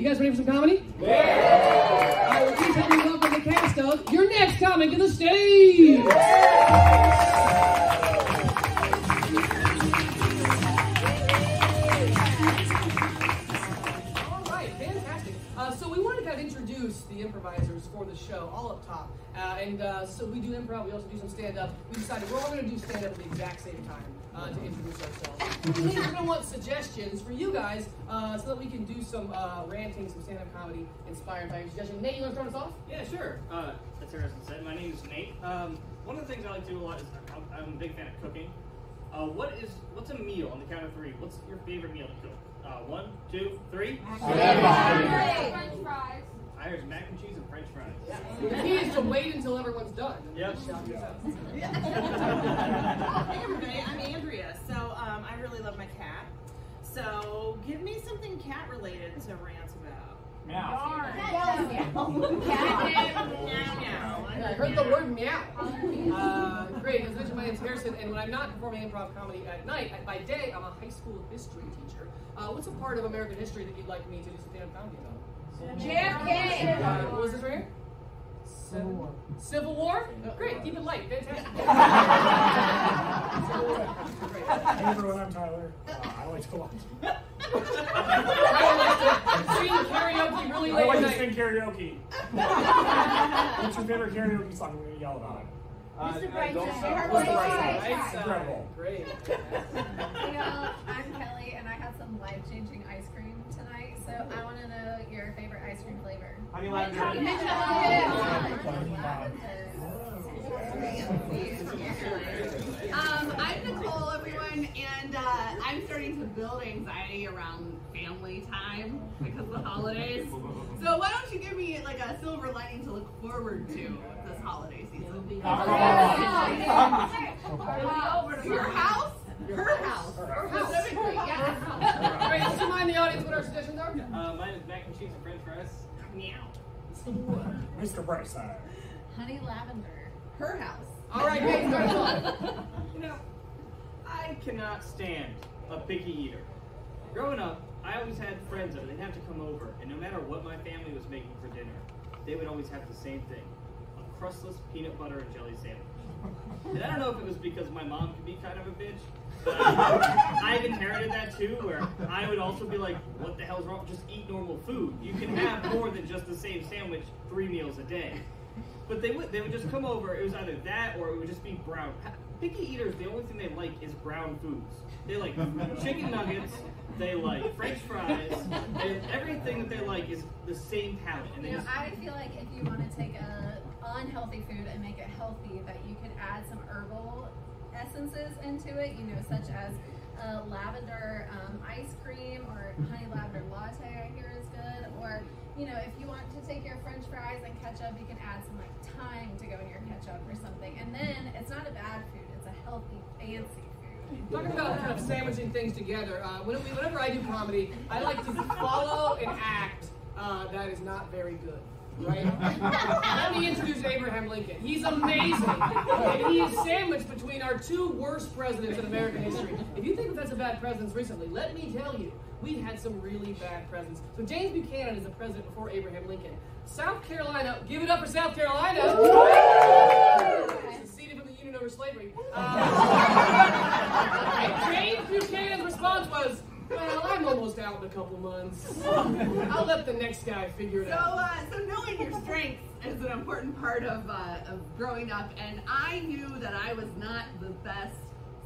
You guys ready for some comedy? Yeah! All right, well, please help me welcome the cast of your next comic to the stage! All right, fantastic. So we wanted to kind of introduce the improvisers for the show, all up top. So we do improv, we also do some stand-up. We decided we're all going to do stand-up at the exact same time to introduce ourselves. We're going to want suggestions for you guys so that we can do some ranting, some stand-up comedy inspired by your suggestion. Nate, you want to start us off? Yeah, sure. As Harrison said, my name is Nate. One of the things I like to do a lot is I'm a big fan of cooking. What's a meal on the count of three? What's your favorite meal to cook? 1, 2, 3. French fries. I heard mac and cheese and French fries. The key is to wait until everyone's done. Yep. Hey everybody, I'm Andrea. So I really love my cat. So give me something cat related to rant about. Meow. I heard the word meow. Great. As mentioned, my name's Harrison, and when I'm not performing improv comedy at night, by day, I'm a high school history teacher. What's a part of American history that you'd like me to do stand-up comedy about? JFK. What was this right here? Civil War? Great, keep it light, fantastic. Civil War. Great. Hey everyone, I'm Tyler. I like to watch. Sing karaoke really I late like at to night. sing karaoke. What's your favorite karaoke song? I'm going to yell about it. Mr. Brightside. Incredible. Great. Hey y'all, I'm Kelly, and I had some life-changing ice cream tonight, so I want to know your favorite ice cream flavor. Honey lavender. I'm Nicole, everyone, and I'm starting to build anxiety around family time because of the holidays. So why don't you give me like a silver lining to look forward to this holiday season? Your house? Her house. Specifically, yeah. All right, let's remind the audience what our suggestions are. Mine is mac and cheese and French fries. Meow. Mr. Brightside. Honey lavender. Her house. All right, great. Start us off. You know, I cannot stand a picky eater. Growing up, I always had friends that they'd have to come over, and no matter what my family was making for dinner, they would always have the same thing: a crustless peanut butter and jelly sandwich. And I don't know if it was because my mom could be kind of a bitch, but I've inherited that too, where I would also be like, what the hell's wrong? Just eat normal food. You can have more than just the same sandwich 3 meals a day. But they would just come over. It was either that or it would just be brown. Picky eaters, the only thing they like is brown foods. They like chicken nuggets. They like French fries. Everything that they like is the same palate. And You know, I feel like if you want to take a unhealthy food and make it healthy, that you could add some herbal essences into it, you know, such as lavender ice cream or honey lavender latte, I hear is good. Or, you know, if you want to take your French fries and ketchup, you can add some like thyme to go in your ketchup or something. And then it's not a bad food, it's a healthy, fancy food. Talking about kind of sandwiching things together, whenever I do comedy, I like to follow an act that is not very good. Right? Let me introduce Abraham Lincoln. He's amazing. And he is sandwiched between our two worst presidents in American history. If you think that's a bad president recently, let me tell you, we've had some really bad presidents. So James Buchanan is the president before Abraham Lincoln. South Carolina, give it up for South Carolina. Seceded from the Union over slavery. James Buchanan's response was, well, I'm almost out in a couple months. I'll let the next guy figure it out. So knowing your strengths is an important part of growing up, and I knew that I was not the best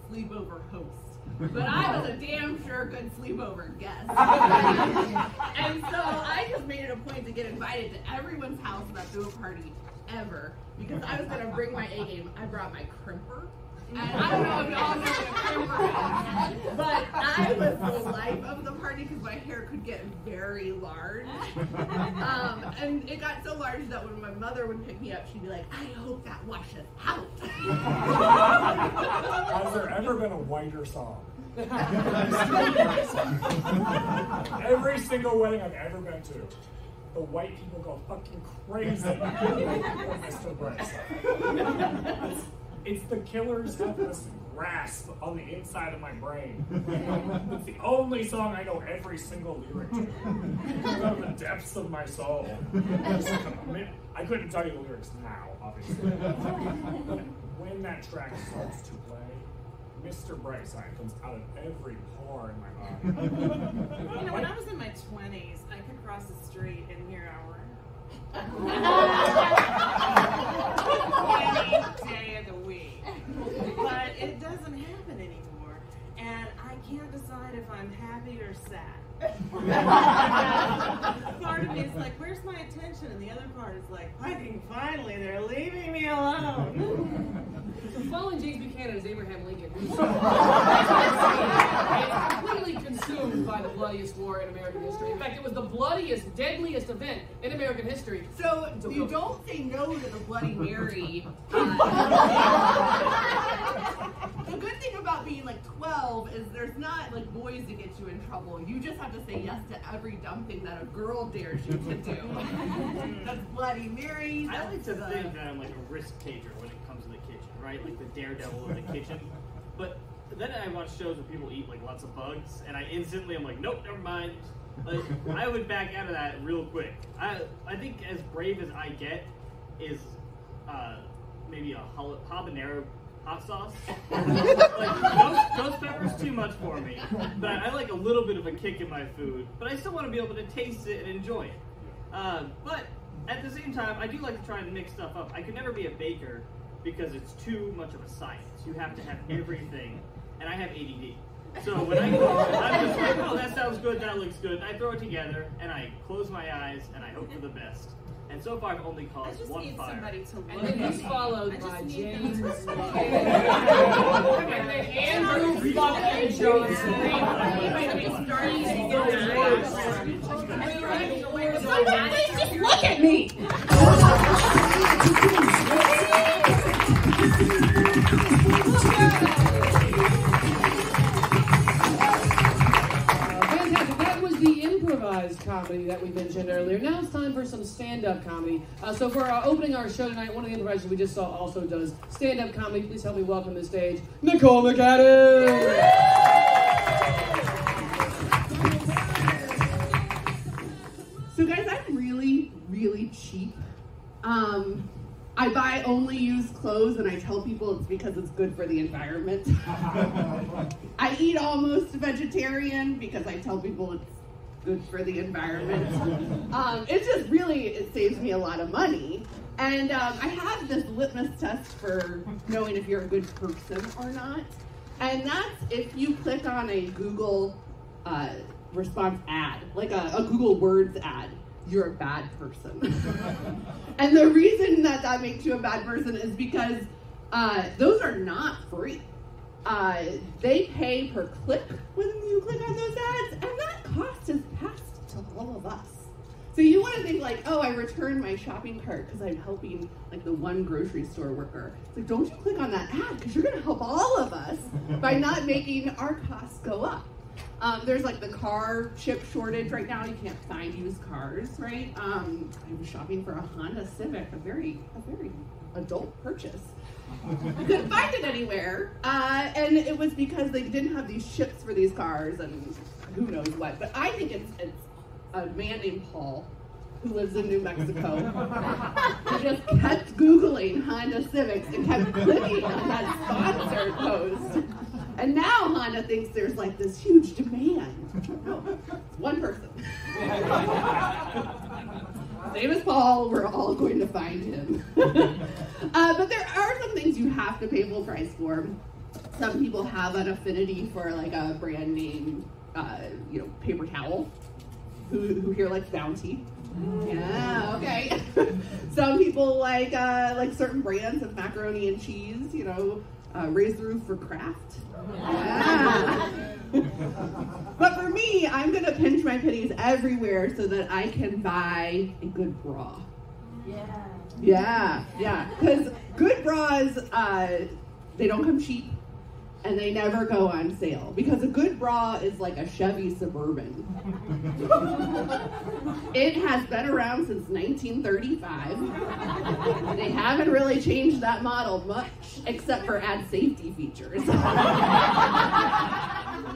sleepover host, but I was a damn sure good sleepover guest. And so I just made it a point to get invited to everyone's house that threw a party ever, because I was gonna bring my A game. I brought my crimper. And I don't know if y'all know what a crimper is, but I was the life of the party because my hair could get very large. And it got so large that when my mother would pick me up, she'd be like, I hope that washes out. Has there ever been a whiter song? Every single wedding I've ever been to, the white people go fucking crazy. Mr. Brightside. It's the Killers have this rasp on the inside of my brain. It's the only song I know every single lyric to. From the depths of my soul. I couldn't tell you the lyrics now, obviously. But when that track starts to play, Mr. Brightside comes out of every pore in my body. You know, when I was in my 20s, I could cross the street and hear our any day of the week. But it doesn't happen anymore. And I can't decide if I'm happy or sad. Part of me is like, where's my attention? And the other part is like, I think finally they're leaving me alone. So following James Buchanan is Abraham Lincoln, who's completely consumed by the bloodiest war in American history. In fact, it was the bloodiest, deadliest event in American history. So you don't say no to the Bloody Mary. The good thing about being like 12 is there's not like boys to get you in trouble. You just have to say yes to every dumb thing that a girl dares you to do. That's Bloody Mary. I like to think that I'm like a risk taker when it comes to the kitchen, right? Like the daredevil of the kitchen. But then I watch shows where people eat like lots of bugs, and I instantly I'm like, nope, never mind. Like I would back out of that real quick. I think as brave as I get is maybe a habanero hot sauce. Like ghost pepper's too much for me, but I like a little bit of a kick in my food. But I still want to be able to taste it and enjoy it. But at the same time, I do like to try and mix stuff up. I could never be a baker because it's too much of a science. You have to have everything, and I have ADD. So when I go, I'm just like, oh, that sounds good, that looks good. I throw it together, and I close my eyes, and I hope for the best. And so far, I've only I caused just one need fire. somebody to look And then at he's me. followed I by just need James them to and then Andrew fucking Johnson. Please just look at me. Fantastic. That was the improvised comedy that we mentioned earlier. Now it's time for some stand-up comedy. So for opening our show tonight, one of the improvisers we just saw also does stand-up comedy. Please help me welcome to the stage, Nicole McAdams. So guys, I'm really, really cheap. I buy only used clothes and I tell people it's because it's good for the environment. I eat almost vegetarian because I tell people it's good for the environment. It saves me a lot of money. And I have this litmus test for knowing if you're a good person or not. And that's if you click on a Google response ad, like a Google Words ad, you're a bad person. And the reason that makes you a bad person is because those are not free. They pay per click when you click on those ads, and that cost is passed to all of us. So you want to think like, oh, I returned my shopping cart because I'm helping like the one grocery store worker. It's like, don't you click on that ad because you're going to help all of us by not making our costs go up. There's like the car chip shortage right now. You can't find used cars, right? I was shopping for a Honda Civic, a very adult purchase. I couldn't find it anywhere, and it was because they didn't have these chips for these cars, and who knows what. But I think it's a man named Paul who lives in New Mexico who just kept Googling Honda Civics and kept clicking on that sponsored post. And now Honda thinks there's like this huge demand. No, it's one person. His name is Paul. We're all going to find him. But there are some things you have to pay full price for. Some people have an affinity for like a brand name, paper towel. Who here likes Bounty? Yeah, okay. Some people like certain brands of macaroni and cheese. Raise the roof for Kraft. Yeah. But for me, I'm gonna pinch my pennies everywhere so that I can buy a good bra. Yeah. Because good bras, they don't come cheap, and they never go on sale because a good bra is like a Chevy Suburban. It has been around since 1935. They haven't really changed that model much, except for add safety features.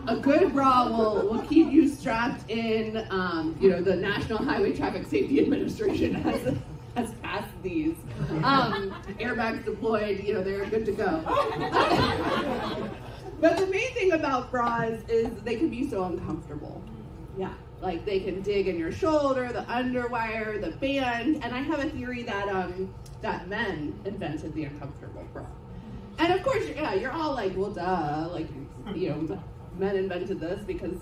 A good bra will keep you strapped in. The National Highway Traffic Safety Administration has passed these. Airbags deployed, they're good to go. But the main thing about bras is they can be so uncomfortable. Yeah, like they can dig in your shoulder, the underwire, the band, and I have a theory that men invented the uncomfortable bra. And of course, yeah, you're all like, well, duh, like, men invented this because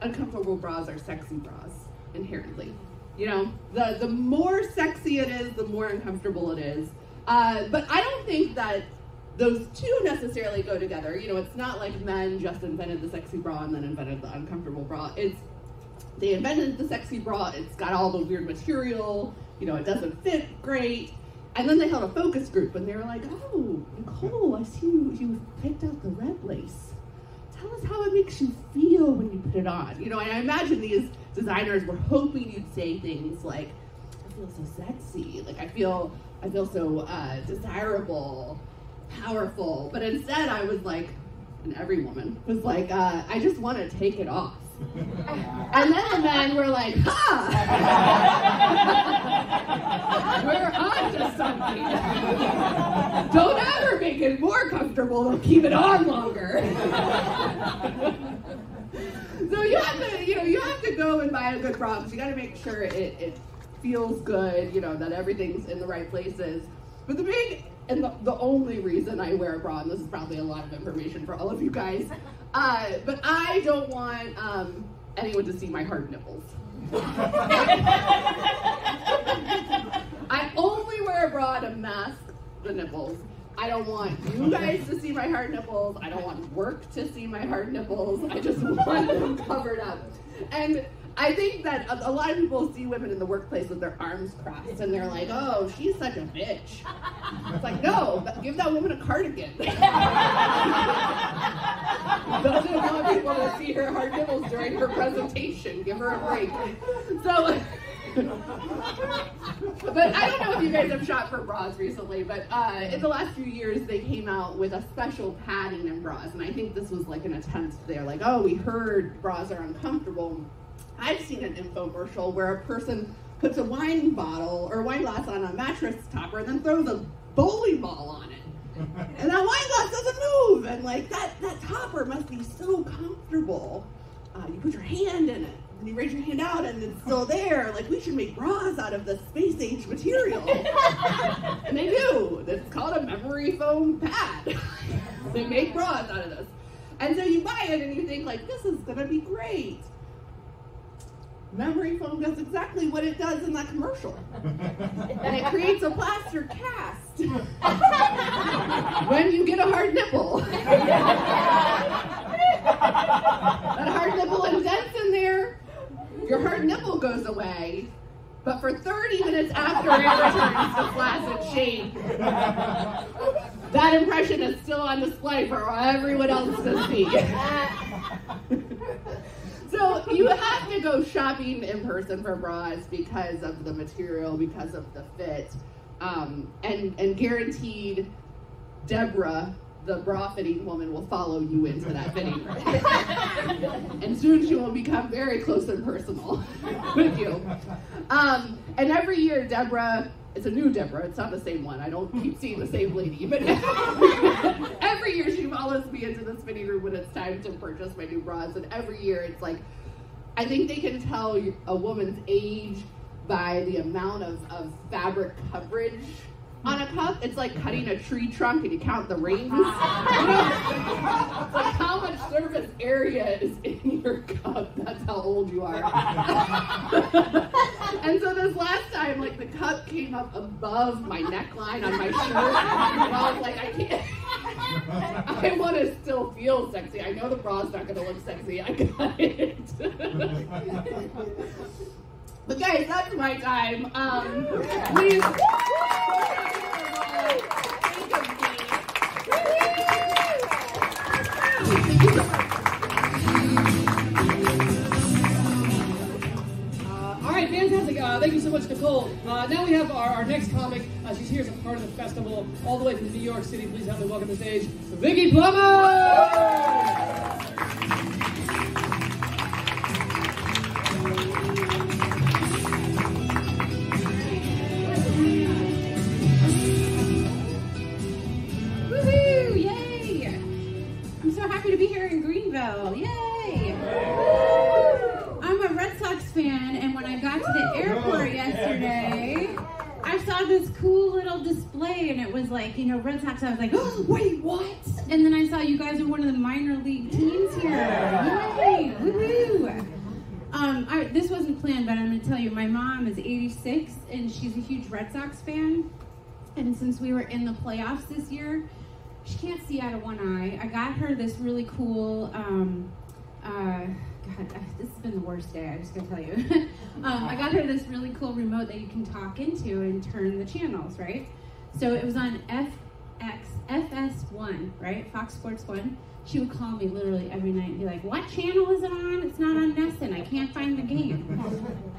uncomfortable bras are sexy bras, inherently. The more sexy it is, the more uncomfortable it is. But I don't think that those two necessarily go together. It's not like men just invented the sexy bra and then invented the uncomfortable bra. They invented the sexy bra, it's got all the weird material, it doesn't fit great. And then they held a focus group and they were like, oh, Nicole, I see you picked out the red lace. Tell us how it makes you feel when you put it on. And I imagine these designers were hoping you'd say things like, I feel so sexy, like I feel so desirable, powerful. But instead I was like, and every woman was like, I just want to take it off. And then the men were like, ha! We're onto something. Don't ever make it more comfortable, they'll keep it on longer. So you have to go and buy a good bra because you got to make sure it feels good, that everything's in the right places. But the big and the only reason I wear a bra, and this is probably a lot of information for all of you guys, but I don't want anyone to see my hard nipples. I only wear a bra to mask the nipples. I don't want you guys to see my hard nipples. I don't want work to see my hard nipples. I just want them covered up. And I think that a lot of people see women in the workplace with their arms crossed and they're like, oh, she's such a bitch. It's like, no, give that woman a cardigan. Doesn't want people to see her hard nipples during her presentation. Give her a break. So, but I don't know if you guys have shopped for bras recently, but in the last few years they came out with a special padding in bras, and I think this was like an attempt. They're like, oh, we heard bras are uncomfortable. I've seen an infomercial where a person puts a wine bottle or wine glass on a mattress topper and then throws a bowling ball on it. And that wine glass doesn't move, and like that topper must be so comfortable. You put your hand in it, and you raise your hand out, and it's still there. Like, we should make bras out of this space-age material. And they do. It's called a memory foam pad. They make bras out of this. And so you buy it, and you think, like, this is going to be great. Memory foam does exactly what it does in that commercial. And it creates a plaster cast when you get a hard nipple. That hard nipple indents in there, your hard nipple goes away, but for 30 minutes after it returns to flaccid shape, that impression is still on display for everyone else to see. So you have to go shopping in person for bras because of the material, because of the fit, and guaranteed Deborah, the bra fitting woman, will follow you into that fitting room. And soon she will become very close and personal with you. And every year Deborah, it's a new Deborah, it's not the same one, I don't keep seeing the same lady, but every year she follows me into this fitting room when it's time to purchase my new bras, and every year it's like, I think they can tell a woman's age by the amount of fabric coverage on a cup. It's like cutting a tree trunk and you count the rings. It's like how much surface area is in your cup. That's how old you are. And so this last time, like, the cup came up above my neckline on my shirt, and I was like, I can't. I want to still feel sexy. I know the bra's not going to look sexy. I got it. But guys, that's my time. Please. fantastic. Thank you so much, Nicole. Now we have our next comic. She's here as a part of the festival, all the way from New York City. Please help me welcome to the stage, Vicki Plummer! To be here in Greenville. Yay! I'm a Red Sox fan, and when I got to the airport yesterday, I saw this cool little display, and it was like, you know, Red Sox. I was like, oh, wait, what? And then I saw you guys are one of the minor league teams here. Yay! Woohoo! This wasn't planned, but I'm going to tell you, my mom is 86, and she's a huge Red Sox fan. And since we were in the playoffs this year, she can't see out of one eye. I got her this really cool, God, this has been the worst day, I'm just gonna tell you. I got her this really cool remote that you can talk into and turn the channels, right? So it was on FS1, right? Fox Sports 1. She would call me literally every night and be like, what channel is it on? It's not on Nesson. I can't find the game.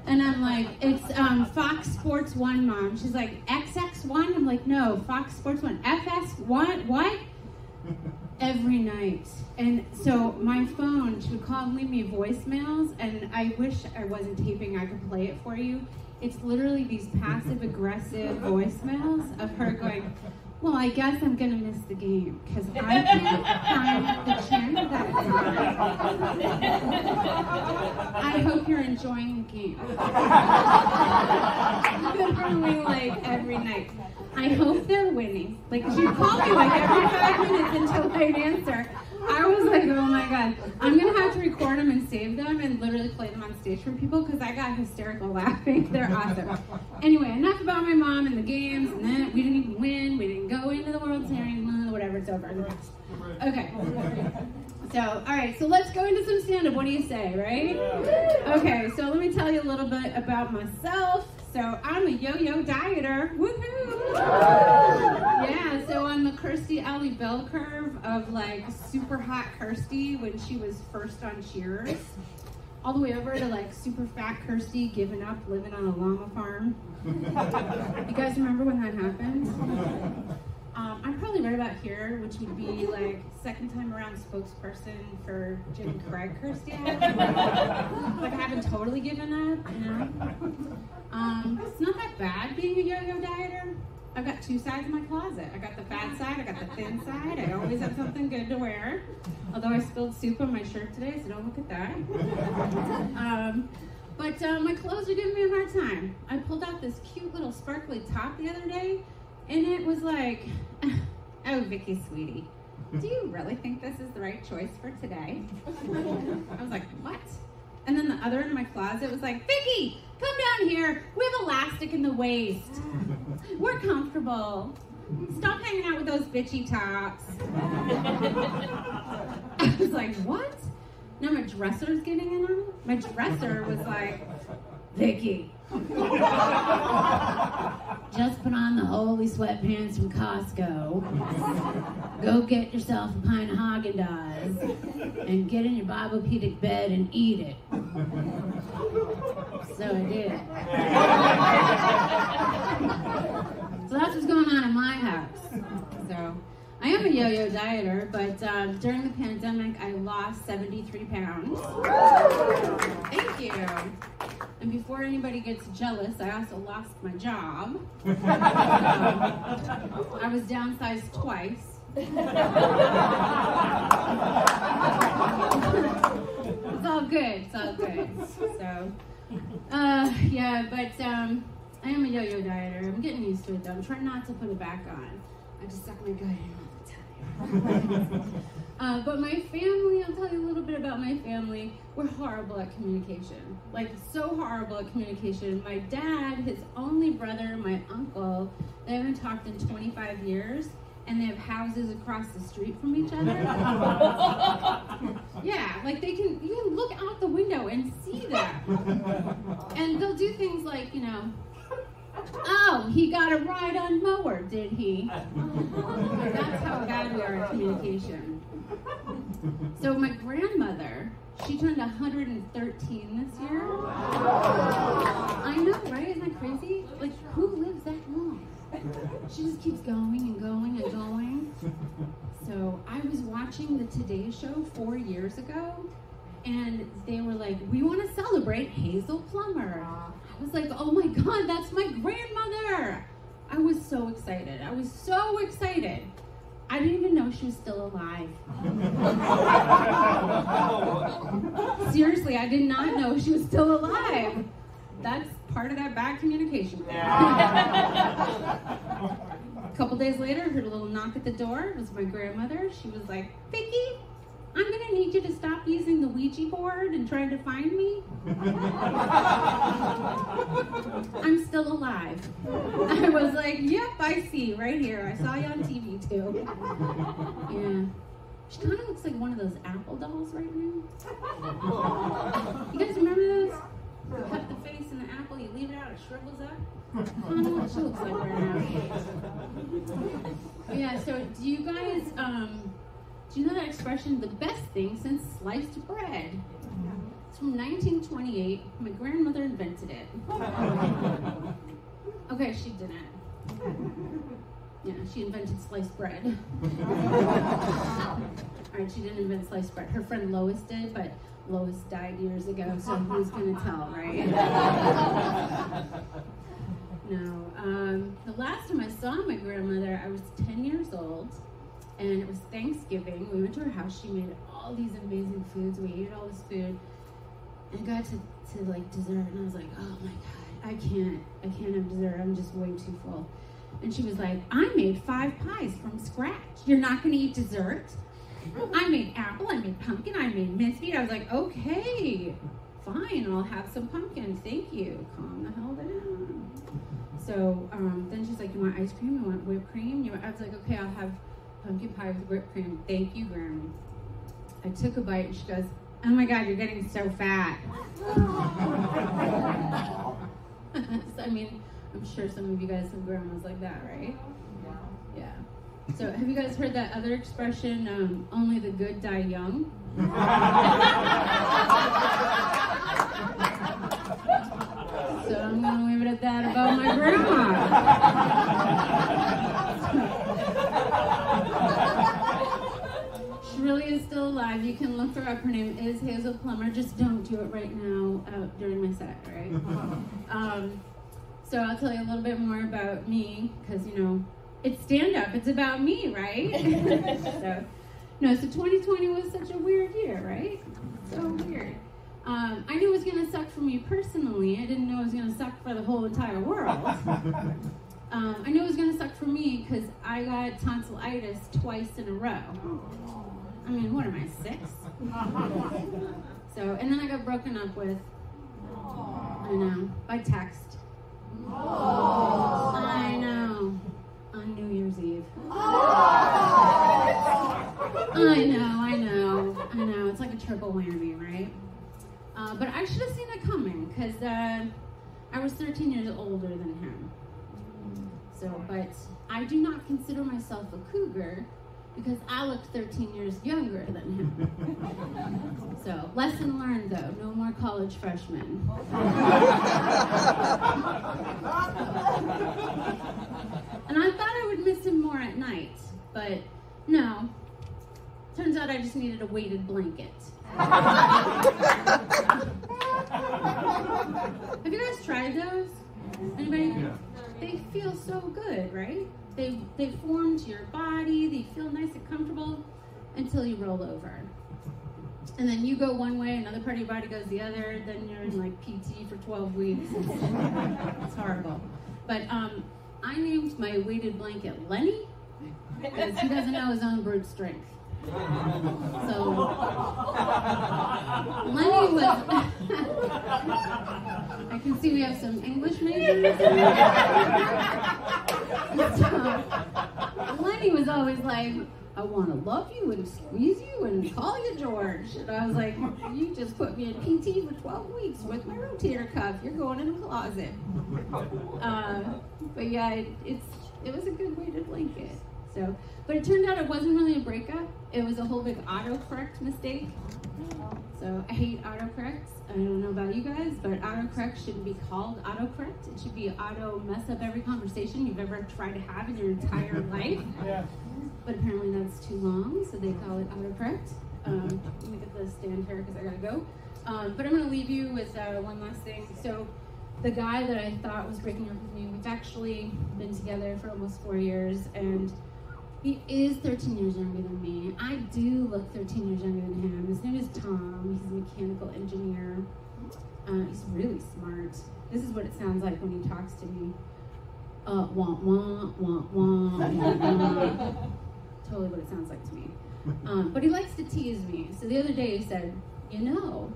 And I'm like, it's Fox Sports 1, Mom. She's like, XX1? I'm like, no, Fox Sports 1. FS1? What? Every night. And so my phone, she would call and leave me voicemails, and I wish I wasn't taping. I could play it for you. It's literally these passive-aggressive voicemails of her going, well, I guess I'm going to miss the game because I can't find the channel that it's on. I hope you're enjoying the game. Literally, like, every night. I hope they're winning. Like, she'd call me like every 5 minutes until I'd answer. I was like, oh my God. I'm going to have to record them and save them and literally play them on stage for people because I got hysterical laughing. They're awesome. Anyway, enough about my mom and the games. And then we didn't even win. We didn't go into the World Series. Whatever, it's over. Okay. So, all right. So let's go into some stand-up. What do you say, right? Okay. So let me tell you a little bit about myself. So I'm a yo-yo dieter. Woohoo! Yeah, so I'm the Kirstie Alley bell curve of like super hot Kirstie when she was first on Cheers. All the way over to like super fat Kirstie giving up living on a llama farm. You guys remember when that happened? I'm probably right about here, which would be like second time around spokesperson for Jim Craig Kirstie. Like I haven't totally given up, you know? It's not that bad being a yo-yo dieter. I've got two sides of my closet. I got the fat side, I got the thin side. I always have something good to wear. Although I spilled soup on my shirt today, so don't look at that. But my clothes are giving me a hard time. I pulled out this cute little sparkly top the other day, and it was like, oh, Vicki, sweetie, do you really think this is the right choice for today? I was like, what? And then the other end of my closet was like, Vicki, come down here. We have elastic in the waist. We're comfortable. Stop hanging out with those bitchy tops. I was like, what? Now my dresser's getting in on it? My dresser was like, Vicki, just put on the holy sweatpants from Costco. Go get yourself a pint of Haagen-Dazs and get in your Bobopedic bed and eat it. So I did. So that's what's going on in my house. So I am a yo-yo dieter, but during the pandemic, I lost 73 pounds. Thank you. And before anybody gets jealous, I also lost my job. I was downsized twice. It's all good. It's all good. So, yeah, but I am a yo-yo dieter. I'm getting used to it, though. I'm trying not to put it back on. I just suck my gut in all the time. But my family, I'll tell you a little bit about my family. We're horrible at communication. Like, so horrible at communication. My dad, his only brother, my uncle, they haven't talked in 25 years, and they have houses across the street from each other. Yeah, like you can look out the window and see them. And they'll do things like, you know, oh, he got a ride on mower, did he? That's how bad we are at communication. So my grandmother, She turned 113 this year. I know, right? Isn't that crazy? Like, who lives that long? She just keeps going and going and going. So I was watching the Today Show 4 years ago, and they were like, we want to celebrate Hazel Plummer. I was like, oh my God, that's my grandmother. I was so excited. I was so excited. I didn't even know she was still alive. Seriously, I did not know she was still alive. That's part of that bad communication. A couple days later, I heard a little knock at the door. It was my grandmother. She was like, Vicki, I'm going to need you to stop using the Ouija board and trying to find me. I'm still alive. I was like, yep, I see, right here. I saw you on TV too. Yeah. She kind of looks like one of those Apple dolls right now. You guys remember those? You cut the face in the apple, you leave it out, it shrivels up. I don't know what she looks like right now. Yeah, so do you guys, do you know that expression, the best thing since sliced bread? It's from 1928. My grandmother invented it. Okay, she didn't. Yeah, she invented sliced bread. Alright, she didn't invent sliced bread. Her friend Lois did, but Lois died years ago, so who's gonna tell, right? No. The last time I saw my grandmother, I was 10 years old, and it was Thanksgiving. We went to her house. She made all these amazing foods. We ate all this food, and got to like dessert, and I was like, oh my God, I can't have dessert. I'm just way too full. And she was like, I made 5 pies from scratch. You're not gonna eat dessert? I made apple, I made pumpkin, I made mincemeat. I was like, okay, fine, I'll have some pumpkin. Thank you. Calm the hell down. So then she's like, you want ice cream? You want whipped cream? I was like, okay, I'll have pumpkin pie with whipped cream. Thank you, Grandma. I took a bite and she goes, oh my God, you're getting so fat. So, I mean, I'm sure some of you guys have grandmas like that, right? Yeah. So have you guys heard that other expression, only the good die young? So I'm going to leave it at that about my grandma. She really is still alive. You can look her up. Her name is Hazel Plummer. Just don't do it right now during my set, right? So I'll tell you a little bit more about me, because, you know, it's stand-up. It's about me, right? So 2020 was such a weird year, right? So weird. I knew it was going to suck for me personally. I didn't know it was going to suck for the whole entire world. I knew it was going to suck for me because I got tonsillitis twice in a row. I mean, what am I, 6? So, and then I got broken up with, I know, by text. I know. On New Year's Eve. I know. It's like a triple whammy, right? But I should have seen it coming, because I was 13 years older than him. So, but I do not consider myself a cougar, because I look 13 years younger than him. So, lesson learned though, no more college freshmen. And I thought I would miss him more at night, but no. Turns out I just needed a weighted blanket. Have you guys tried those? Anybody? Yeah. They feel so good, right? They form to your body, they feel nice and comfortable until you roll over. And then you go one way, another part of your body goes the other, then you're in like PT for 12 weeks. It's horrible. But I named my weighted blanket Lenny, because he doesn't know his own brute strength. So Lenny was I can see we have some English majors. So, Lenny was always like, I want to love you and squeeze you and call you George. And I was like, you just put me in PT for 12 weeks with my rotator cuff. You're going in the closet. But yeah, it was a good weighted blanket. So, but it turned out it wasn't really a breakup. It was a whole big autocorrect mistake. So I hate autocorrects. I don't know about you guys, but autocorrect shouldn't be called autocorrect. It should be auto mess up every conversation you've ever tried to have in your entire life. Yeah. But apparently that's too long, so they call it autocorrect. Let me get the stand here because I gotta go. But I'm gonna leave you with one last thing. So the guy that I thought was breaking up with me, we've actually been together for almost 4 years, and he is 13 years younger than me. I do look 13 years younger than him. His name is Tom. He's a mechanical engineer. He's really smart. This is what it sounds like when he talks to me. Wah, wah, wah, wah, wah, wah. Totally what it sounds like to me. But he likes to tease me. So the other day he said, you know,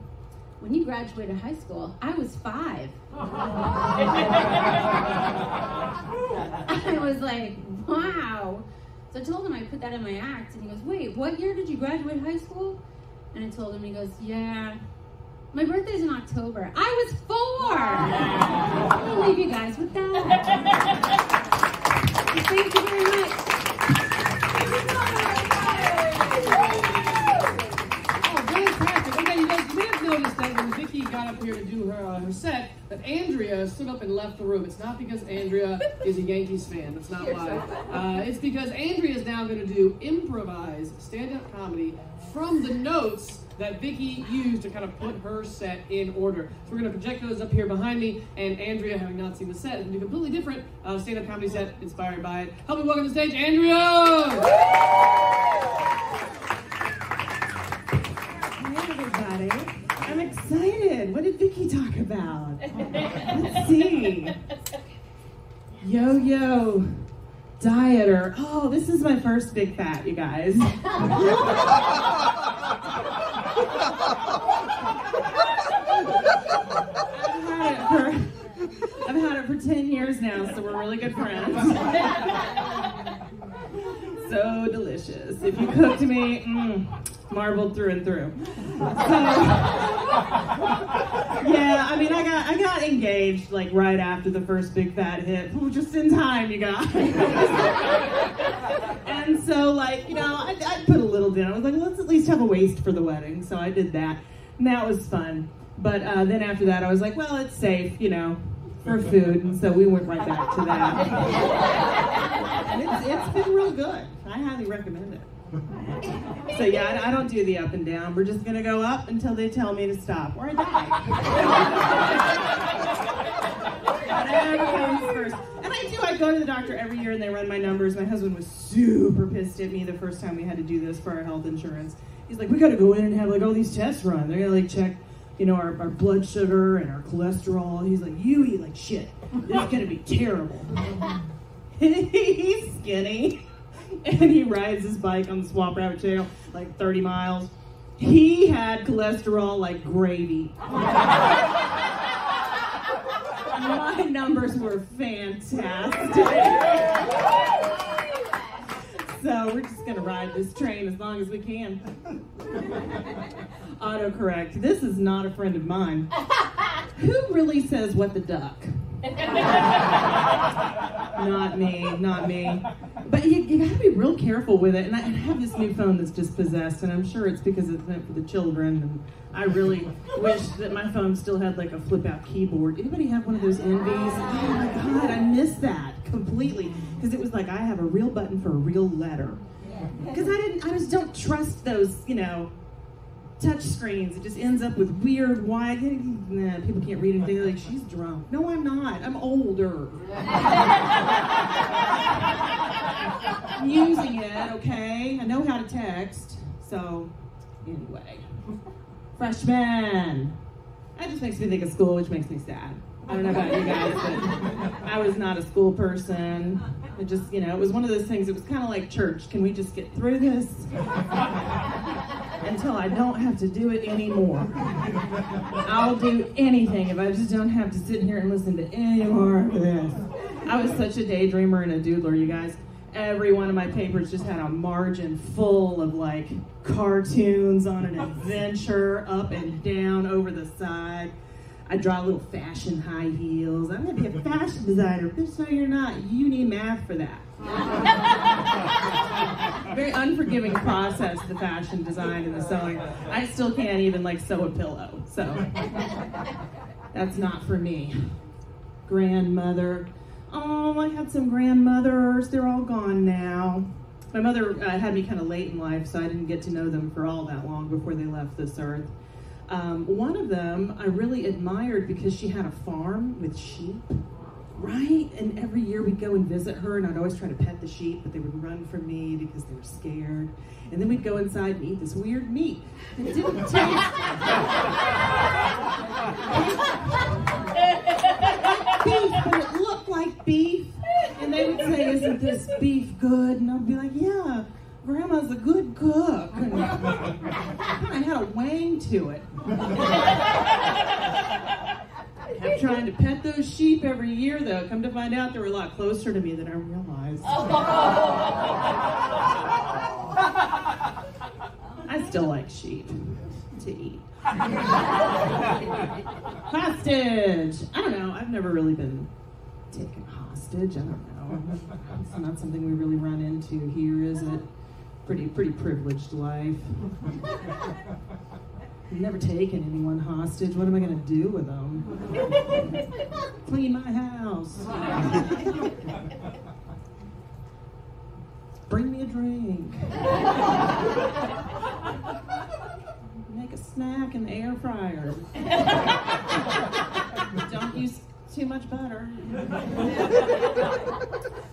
when you graduated high school, I was 5. I was like, wow. So I told him I put that in my act, and he goes, wait, what year did you graduate high school? And I told him, he goes, yeah, my birthday's in October. I was 4! I'll leave you guys with that. Thank you very much. Oh, fantastic. Okay, you guys may have noticed that when Vicki got up here to do her set, that Andrea stood up and left the room. It's not because Andrea is a Yankees fan. That's not why. It's because Andrea is now going to do improvised stand-up comedy from the notes that Vicki used to kind of put her set in order. So we're going to project those up here behind me, and Andrea, having not seen the set, is going to do a completely different stand-up comedy set inspired by it. Help me welcome to the stage, Andrea! Hey, everybody. I'm excited. What did Vicki talk about? Let's see. Yo-yo. Dieter. Oh, this is my first big fat, you guys. I've had it for 10 years now, so we're really good friends. So delicious. If you cooked me, marbled through and through. So, yeah, I mean, I got engaged like right after the first big fat hit, just in time, you guys. And so, like, you know, I put a little down. I was like, let's at least have a waist for the wedding. So I did that, and that was fun. But then after that, I was like, well, it's safe, you know, for food, and so we went right back to that. And it's been real good. I highly recommend it. So yeah, I don't do the up and down. We're just gonna go up until they tell me to stop, or I die. Whatever comes first. And I go to the doctor every year and they run my numbers. My husband was super pissed at me the first time we had to do this for our health insurance. He's like, we gotta go in and have like all these tests run. They're gonna like check, you know, our blood sugar and our cholesterol. He's like, you eat like shit. This is gonna be terrible. He's skinny. And he rides his bike on the Swamp Rabbit Trail like 30 miles. He had cholesterol like gravy. My numbers were fantastic. So we're just gonna ride this train as long as we can. Autocorrect. This is not a friend of mine. Who really says what the duck? Not me. But you gotta be real careful with it. And I have this new phone that's just possessed, and I'm sure it's because it's meant for the children. And I really wish that my phone still had like a flip-out keyboard. Anybody have one of those Envies? Oh my God, I miss that completely. Because it was like, I have a real button for a real letter. Because I just don't trust those, you know, touch screens. It just ends up with weird wide. Nah, people can't read anything. They're like, she's drunk. No, I'm not. I'm older. I'm using it, okay? I know how to text. So, anyway. Freshman. That just makes me think of school, which makes me sad. I don't know about you guys, but I was not a school person. It just, you know, it was one of those things, it was kind of like church. Can we just get through this? Until I don't have to do it anymore. I'll do anything if I just don't have to sit here and listen to any more of this. I was such a daydreamer and a doodler, you guys. Every one of my papers just had a margin full of like cartoons on an adventure, up and down, over the side. I draw little fashion high heels. I'm gonna be a fashion designer. Bitch, no, you're not. You need math for that. very unforgiving process, the fashion design and the sewing. I still can't even like sew a pillow, so that's not for me. Grandmother. Oh, I had some grandmothers. They're all gone now. My mother had me kind of late in life, so I didn't get to know them for all that long before they left this earth. One of them I really admired because she had a farm with sheep, right? And every year we'd go and visit her, and I'd always try to pet the sheep, but they would run from me because they were scared. And then we'd go inside and eat this weird meat. It didn't taste beef, but it looked like beef. And they would say, "Isn't this beef good?" And I'd be like, "Yeah, Grandma's a good cook." And I had a wang to it. I'm trying to pet those sheep every year, though. Come to find out, they were a lot closer to me than I realized. I still like sheep to eat. Hostage! I don't know. I've never really been taken hostage. I don't know. It's not something we really run into here, is it? Pretty privileged life. I've never taken anyone hostage. What am I going to do with them? Clean my house. Bring me a drink. Make a snack in the air fryer. Don't use too much butter.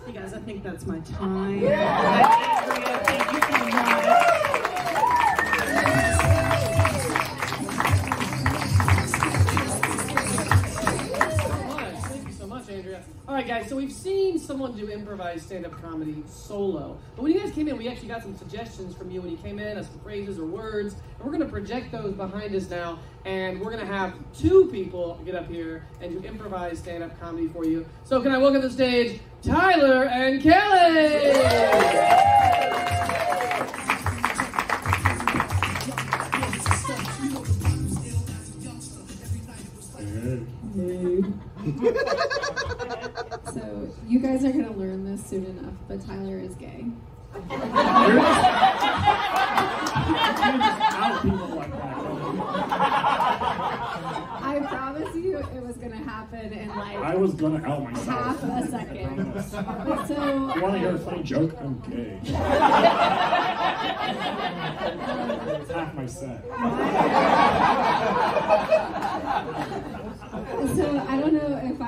You guys, I think that's my time. Andrea, thank you so much. Andrea. All right, guys, so we've seen someone do improvised stand-up comedy solo. But when you guys came in, we actually got some suggestions from you when you came in, some phrases or words. And we're going to project those behind us now. And we're going to have two people get up here and do improvised stand-up comedy for you. So can I welcome to the stage Tyler and Kelly? So you guys are gonna learn this soon enough, but Tyler is gay. I promise you it was gonna happen in like I was gonna out myself. half a second. But so You want to hear a funny joke? I'm gay. It's half my set. So I don't know if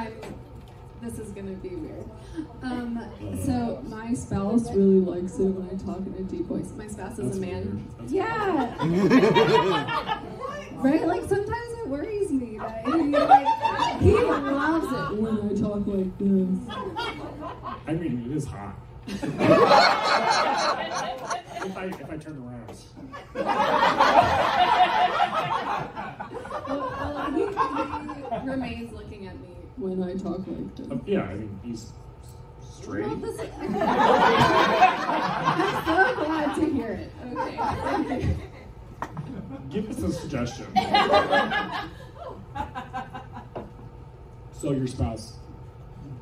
this is gonna be weird. So my spouse really likes it when I talk in a deep voice. My spouse is a man. Yeah. Right? Like sometimes it worries me that he loves it when I talk like this. I mean, it is hot. if I turn around. Well, he remains looking at me when I talk like this. Yeah, I mean, he's straight. Well, I'm so glad to hear it. Okay, thank you. Give us a suggestion. So your spouse,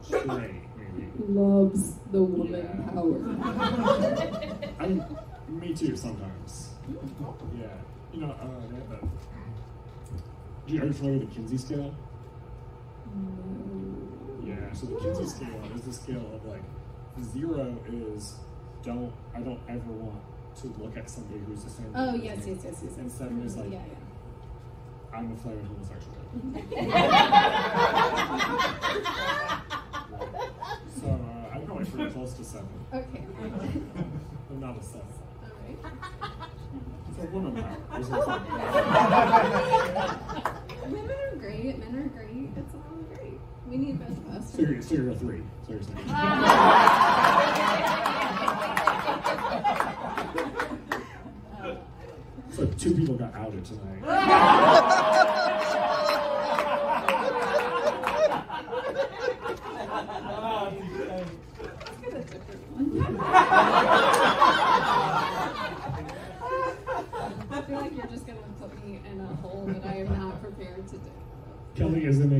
straight, maybe. Loves the woman power. I mean, me too, sometimes. Yeah. You know, they have that. Are you familiar with the Kinsey scale? Yeah, so the Kinsey scale is the scale of like, 0 is I don't ever want to look at somebody who's the same. Oh, yes. And 7 is like, yeah. I'm a flaming homosexual. So I'm going pretty close to 7. Okay. I'm not a 7. All right. It's a woman power. Women are great. Men are great. It's all great. We need both of us. So you're a 3. Seriously. So 2 people got outed tonight. I feel like you're just going to put me in a hole that I am not prepared to do. Kelly is in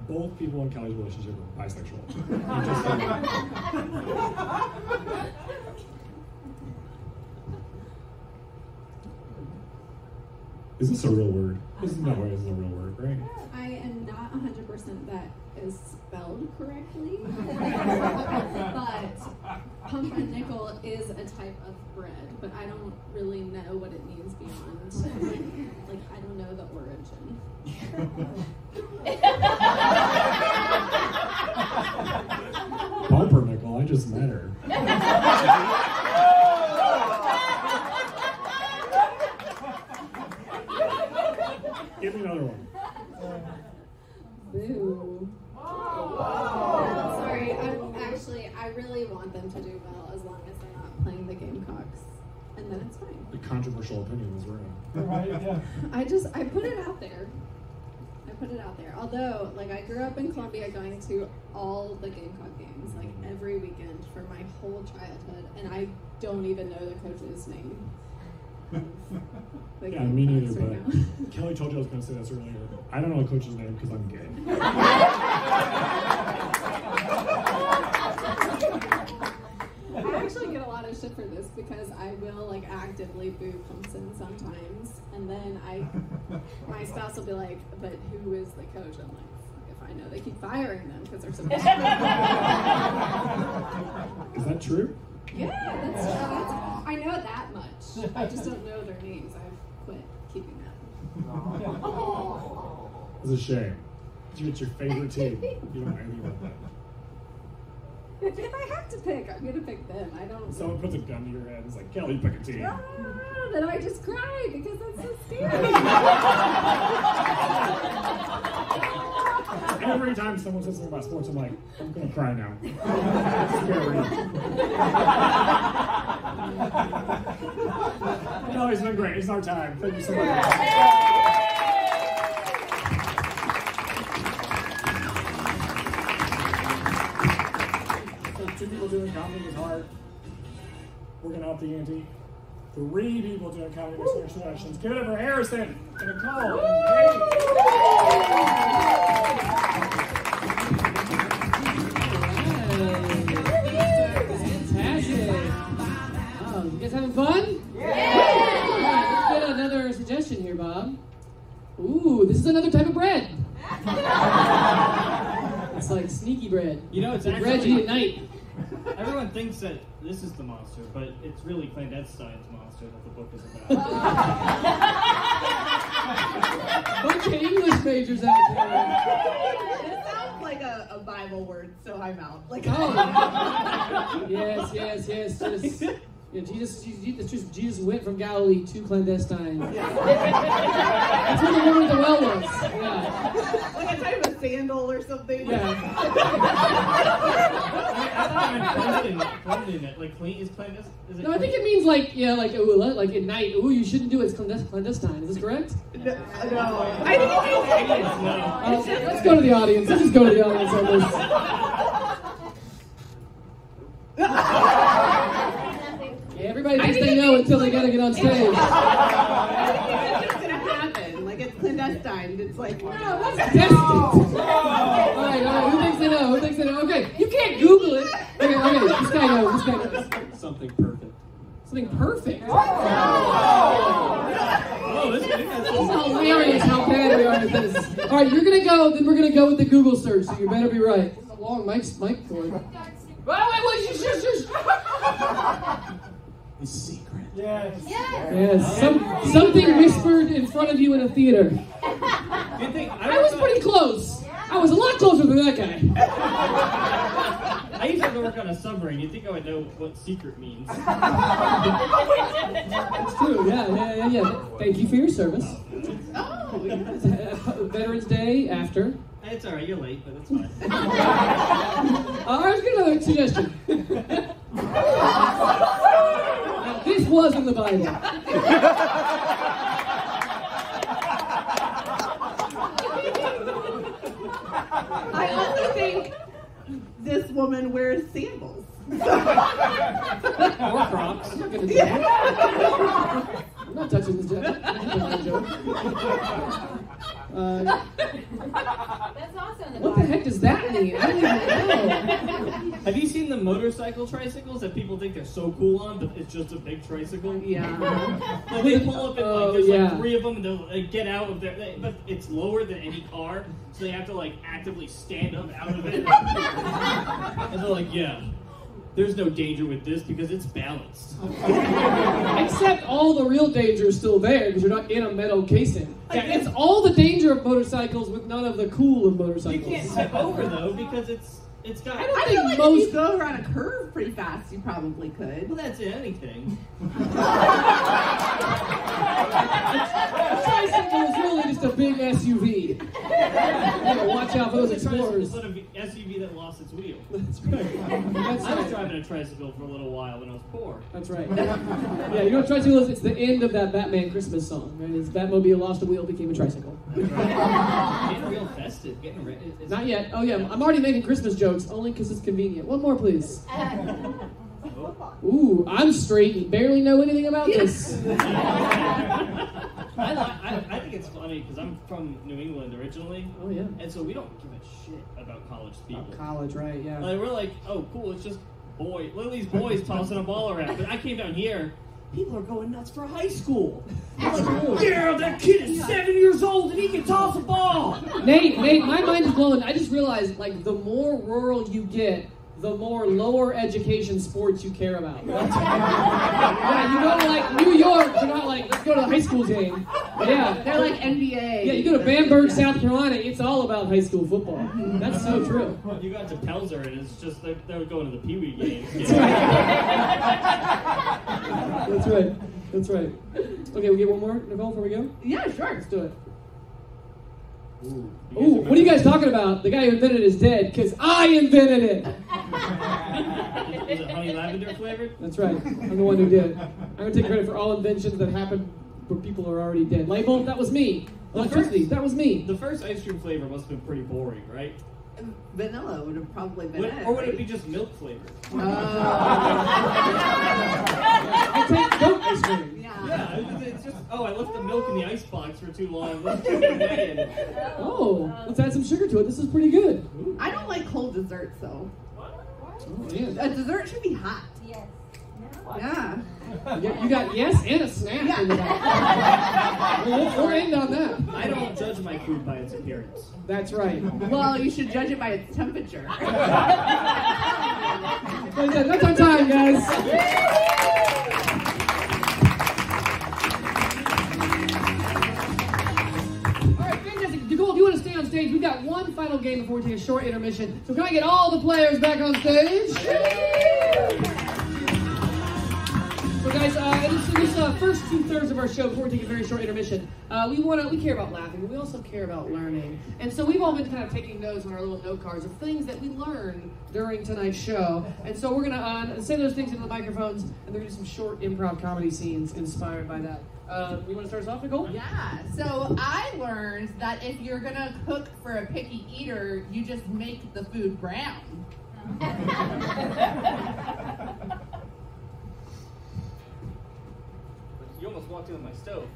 both people in Kelly's relationship are bisexual. Is this a real word? This is not this is a real word, right? I am not 100% that is spelled correctly, but pumpernickel is a type of bread, but I don't really know what it means beyond, like, I don't know the origin. Pumpernickel, I just met her. Give me another one. Boo. Sorry, I really want them to do well as long as they're not playing the Gamecocks, and then it's fine. The controversial opinion in this room. Right, yeah. I put it out there. Although, like, I grew up in Columbia going to all the Gamecock games, like, every weekend for my whole childhood, and I don't even know the coach's name. Yeah, me neither, but Kelly told you I was going to say this earlier. I don't know the coach's name because I'm gay. I actually get a lot of shit for this because I will, like, actively boo Clemson sometimes, and then my spouse will be like, but who is the coach? I'm like, if I know, they keep firing them because they're so bad. Is that true? Yeah, that's I know that much. I just don't know their names. I've quit keeping that. It's a shame. It's your favorite team. You don't know anything about that. If I have to pick, I'm gonna pick them. I don't. Someone puts a gun to your head and is like, Kelly, pick a team. No, then I just cry because that's so scary. Every time someone says something about sports, I'm like, I'm gonna cry now. No, it's been great. It's our time. Thank you so much. So 2 people doing comedy is hard. We're gonna up the ante. 3 people doing comedy next sessions. Give it up for Harrison and Nicole and Kate. Fantastic. You guys having fun? Yeah! Let's get another suggestion here, Bob. Ooh, this is another type of bread. It's like sneaky bread. You know, it's the actually bread you eat at night. Everyone thinks that this is the monster, but it's really clandestine's monster that the book is about. Bunch of English majors out there. It sounds like a Bible word, so I'm out. Like, Oh. Yes. Just, Jesus went from Galilee to clandestine. That's where the woman at the well was. Yeah. like a type of sandal or something. Yeah. I thought it meant cleanliness. Like clean is clandestine. Is it No, I think it means like at night. Ooh, you shouldn't do it. It's clandestine. Is this correct? No. I think it's no. Let's go to the audience. Let's just go to the audience on this. Yeah, everybody thinks they know until they gotta get on stage. I think it's just gonna happen. Like, it's clandestine. It's like, No, that's destined. All right. Who thinks they know? Okay, you can't Google it. Okay. This guy knows. Something perfect. Something perfect. Oh, this is It's hilarious how bad we are at this. All right, you're gonna go. Then we're gonna go with the Google search. So you better be right. It's a long mic cord. Wait, shush. It's secret. Yes. Something whispered in front of you in a theater. I was pretty close. I was a lot closer than that guy. I used to have to work on a submarine. You'd think I would know what secret means. It's true. Yeah. Thank you for your service. Veterans Day after. It's alright, you're late, but it's fine. Let's get another suggestion. Now, this was in the Bible. I also think this woman wears sandals. Or Crocs. I'm not gonna do that. I'm not touching this joke. That's also in the What the heck does that mean? I don't even know. Have you seen the motorcycle tricycles that people think they're so cool on, but it's just a big tricycle? Yeah. Like they pull up and like there's yeah. like 3 of them, and they'll like, get out of there, but it's lower than any car, so they have to like actively stand up out of it. And they're like, yeah, there's no danger with this because it's balanced. Except all the real danger is still there because you're not in a metal casing. Yeah, it's all the danger of motorcycles with none of the cool of motorcycles. You can't tip over though because it's got. I don't I think feel like most. if you go around a curve pretty fast, you probably could. Well, that's anything. A tricycle is really just a big SUV. You gotta watch out for those explorers. It's an SUV that lost its wheel. That's right. That's I was right. driving a tricycle for a little while when I was poor. That's right. Yeah, you know what tricycle is? It's the end of that Batman Christmas song. Right? It's Batmobile lost a wheel, became a tricycle. Getting real festive. Getting ready. Not yet. Oh yeah, I'm already making Christmas jokes, only because it's convenient. One more, please. Ooh, I'm straight and barely know anything about this. I think it's funny because I'm from New England originally. Oh yeah. And so we don't give a shit about college people. About college, right? Yeah. Like, we're like, oh, cool, it's just boy. Look at these boys tossing a ball around. But I came down here, people are going nuts for high school. They're like, yeah, that kid is 7 years old and he can toss a ball. Nate, my mind is blown. I just realized, like, the more rural you get, the more lower education sports you care about. Yeah, you go to like New York, they're not like, let's go to the high school game. Yeah. They're like NBA. Yeah, you go to Bamberg, South Carolina, it's all about high school football. That's so true. You got to Pelzer and it's just, they're going to the Pee Wee games. That's right. That's right. Okay, we get one more, Nicole, before we go? Yeah, sure. Let's do it. Ooh, what are you guys talking about? The guy who invented it is dead, because I invented it! Is it honey lavender flavored? That's right. I'm the one who did it. I'm going to take credit for all inventions that happened where people are already dead. Label, that was me. Electricity, that was me. The first ice cream flavor must have been pretty boring, right? Vanilla would have probably been it. Or would it be just milk flavored? I take milk ice cream. Yeah, it's just, oh, I left the milk in the ice box for too long. Let's take it away and... Oh, let's add some sugar to it. This is pretty good. I don't like cold desserts, though. Oh, man. A dessert should be hot. Yes. Yeah. You got yes and a snap in the back. We'll end on that. I don't judge my food by its appearance. That's right. Well, you should judge it by its temperature. That's our time, guys. Nicole, if you want to stay on stage, we've got one final game before we take a short intermission. So can I get all the players back on stage? So guys, this first 2/3 of our show, before we take a very short intermission, we care about laughing, but we also care about learning. And so we've all been kind of taking notes on our little note cards of things that we learned during tonight's show. And so we're gonna say those things into the microphones, and they're gonna do some short improv comedy scenes inspired by that. You want to start us off, Nicole? Yeah. So I learned that if you're gonna cook for a picky eater, you just make the food brown. You almost walked in with my stove.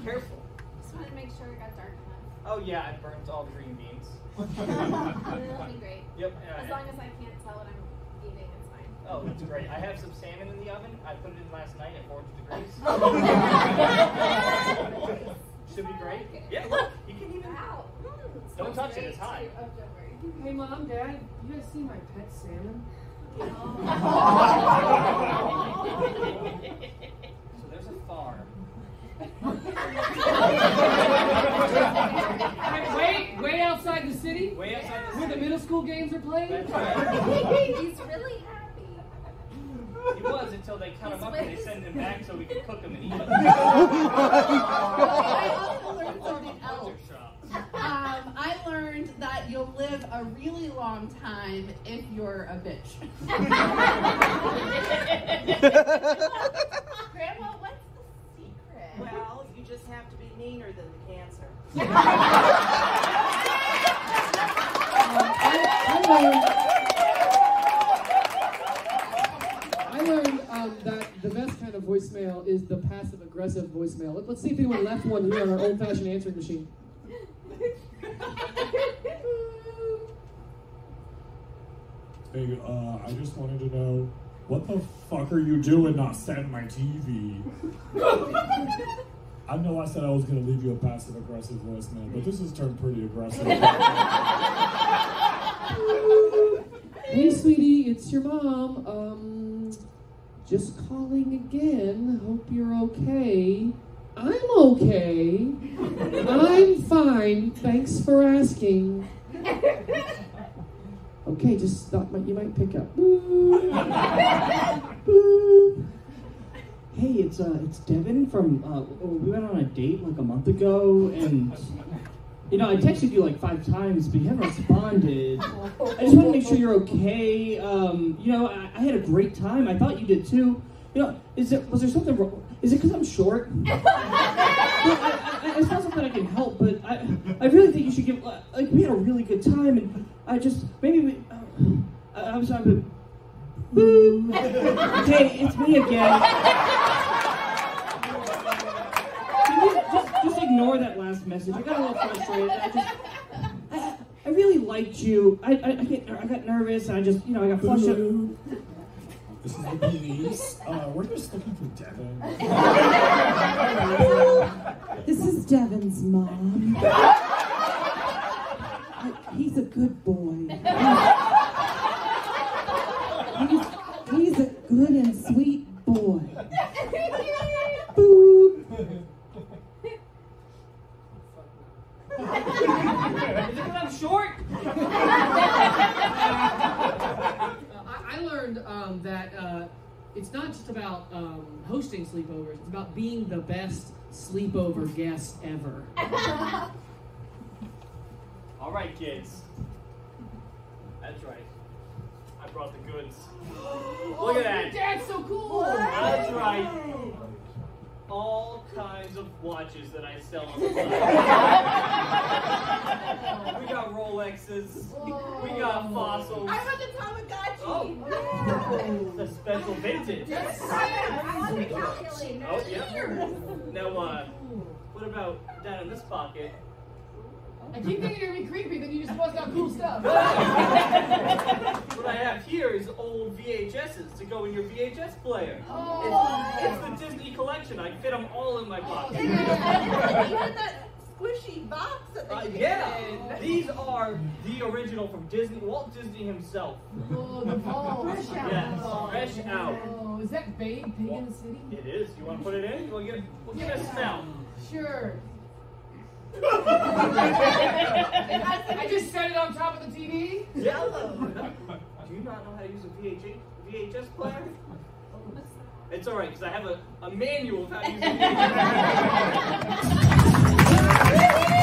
Careful. Just wanted to make sure it got dark enough. Oh yeah, I burnt all the green beans. That'll be great. Yep. As long as I can't tell what I'm eating, it's fine. Oh, that's great. I have some salmon in the oven. I put it in last night at 400 degrees. Should be great. Yeah, look, you can even... Wow. Don't touch it, it's hot. Oh, don't worry. Hey, Mom, Dad, you guys see my pet salmon? So there's a farm. Way outside the city? Way outside the Where the middle school games are playing? That's right. He's really happy. He was until they cut him up and they send him back so we could cook him and eat him. I also learned something else. I learned that you'll live a really long time if you're a bitch. Grandma, what's the secret? Well, you just have to be meaner than the cancer. I learned that the best kind of voicemail is the passive-aggressive voicemail. Let's see if anyone left one here on our old-fashioned answering machine. Hey, I just wanted to know, what the fuck are you doing not setting my TV? I know I said I was going to leave you a passive-aggressive voicemail, but this has turned pretty aggressive. Hey, sweetie, it's your mom. Just calling again. Hope you're okay. I'm okay. I'm fine. Thanks for asking. Okay, just thought you might pick up. Boop. Boop. Hey, it's Devin from, we went on a date like a month ago, and, you know, I texted you like 5 times, but you haven't responded. I just want to make sure you're okay. You know, I had a great time. I thought you did too. You know, was there something wrong? Is it because I'm short? It's not something I can help, but I really think you should give, like, we had a really good time, and I just, maybe we, I'm sorry, but, boo. Okay, it's me again. Can you just ignore that last message? I got a little frustrated. I really liked you. I got nervous, and I just, you know, I got flushed up. This is the police. We're just looking for Devin. This is Devin's mom. He's a good boy. He's a good and sweet boy. Boop. Is it because I'm short? I learned that it's not just about hosting sleepovers, it's about being the best sleepover guest ever. All right, kids. That's right. I brought the goods. Look at that. Your dad's so cool. That's right. All kinds of watches that I sell on the side. We got Rolexes. We got Fossils. I want the Tamagotchi. Oh, the special vintage. Yes. Oh, yeah. Now, what about down in this pocket? I keep thinking you're gonna be creepy, then you just bust out cool stuff. What I have here is old VHSs to go in your VHS player. Oh. It's the Disney collection. I fit them all in my pocket. You had that squishy box that they gave Yeah, in. these are the original from Disney, Walt Disney himself. Oh, the ball. Yes, fresh out. Oh, is that Babe Pig in the City? It is. You want to put it in? We'll give it a smell. Sure. I just set it on top of the TV. Yellow. Do you not know how to use a VHS player? It's all right, because I have a manual of how to use a VHS player.